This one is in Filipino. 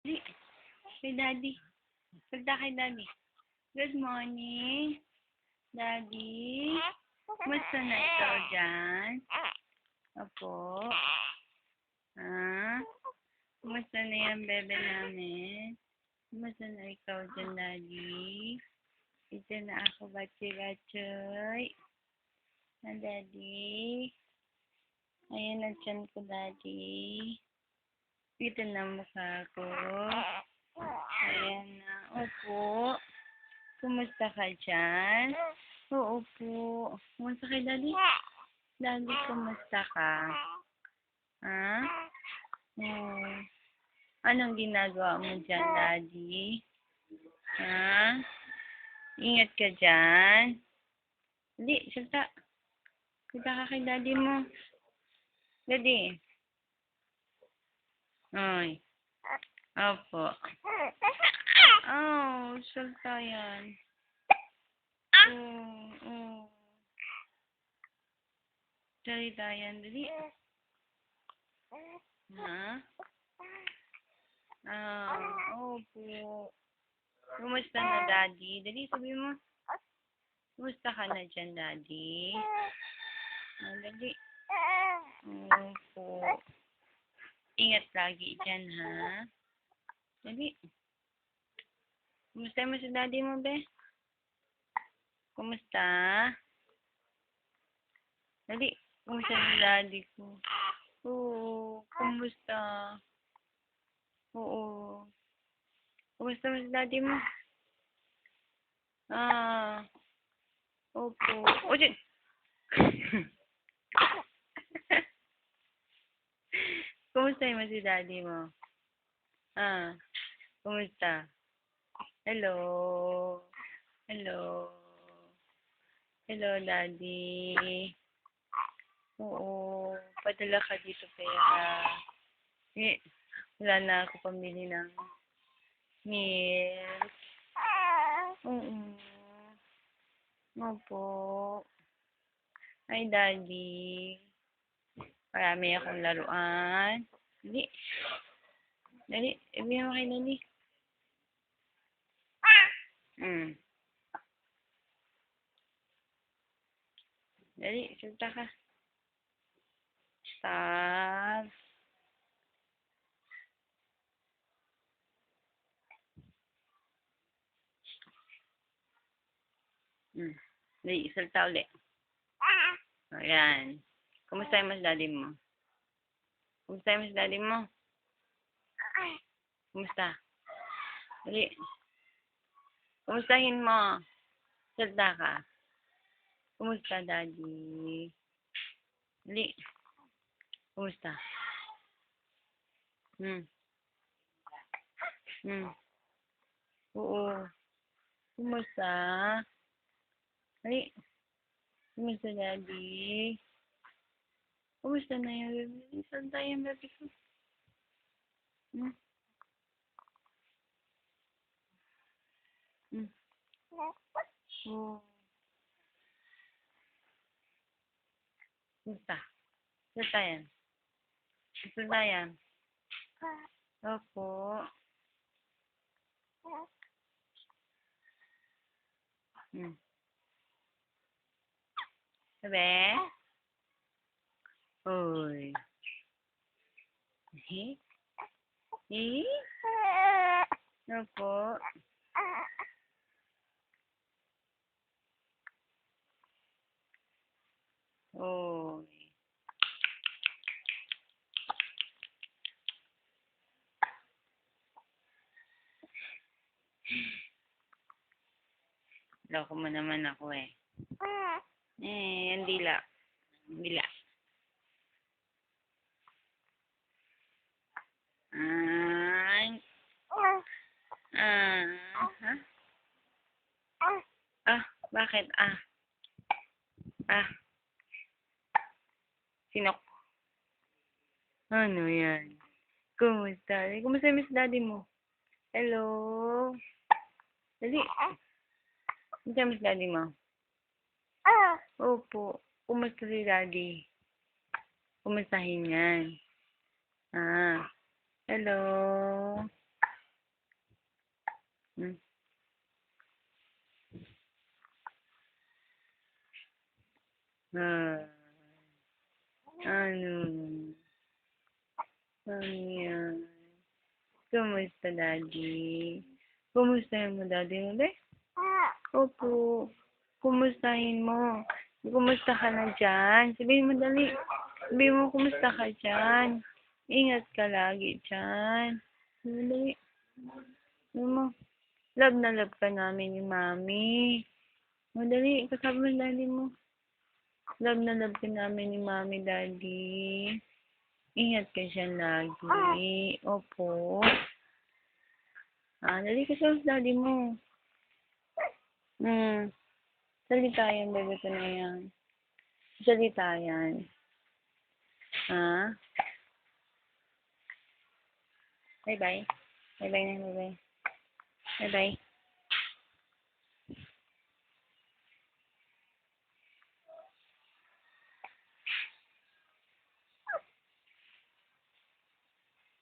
Hey, kay Daddy. Salta kay Daddy. Good morning, Daddy. Kumusta na ikaw dyan? Opo. Ha? Kumusta na yung bebe namin? Kumusta na ikaw dyan, Daddy? Ito na ako, Batsi-Batsoy. Na, Daddy. Ayan ang tiyan ko, Daddy. Ito na mukha ko. Ayan na. Opo. Kumusta ka dyan? Oo po. Kumusta kay Daddy? Daddy, kumusta ka? Ha? Oo. Anong ginagawa mo dyan, Daddy? Ha? Ingat ka dyan. Daddy, salta. Salta ka kay Daddy mo. Daddy. Ay. Opo. Oh, salta yan. Oh. Salita yan, Daddy. Ha? Opo. Kumusta na, Daddy? Daddy, sabi mo. Kumusta ka na dyan, Daddy? Daddy. Opo. Ingat lagi dyan, ha? Daddy. Kumusta mo si Daddy mo, be? Kumusta? Daddy, kumusta si Daddy ko? Oo, kumusta? Oo. Kumusta mo si Daddy mo? Opo. O, dyan! Kumusta mo si Daddy mo? Kumusta? Hello? Hello? Hello, Daddy? Oo. Padala ka dito pera. Wala na ako pambili ng milk. Oo. Opo. Hi, Daddy. Marami akong laruan. Dali. Dali. Ibigay mo kay Daddy. Dali. Salta ka. Stop. Dali. Salta ulit. Ayan. Kumusta mo si Daddy mo? Kumusta mo si Daddy mo? Kumusta? Dali. Kumustahin mo. Salta ka. Kumusta, Daddy? Dali. Kumusta? Oo. Kumusta? Dali. Kumusta, Daddy? Kumusta na yung baby? Salta yung baby ko. Oo. Kumusta? Salta yan. Salta yan. Opo. Sabi? Uy. Opo. Uy. Loko mo naman ako eh. Ang dila. Dila. Bakit? Sinok. Ano yan? Kumusta? Kumusta Miss Daddy mo? Hello? Dali. Kumusta Miss Daddy mo? Opo. Kumusta si Daddy? Kumustahin yan? Hello? Kumusta, Daddy? Kumustahin mo, Daddy mo, be? Opo. Kumustahin mo. Kumusta ka na dyan? Sabihin mo, dali. Sabihin mo, kumusta ka dyan? Ingat ka lagi dyan. Dali. Sabihin mo, love na love ka namin ni Mami. Madali, kasama mo Daddy mo. Love na love ka namin ni Mami, Daddy. Ingat ka dyan lagi. Opo. Dali ka sa Daddy mo. Salita yan, bebe ko na yan. Salita yan. Bye-bye. Bye-bye na, bye-bye. Bye-bye.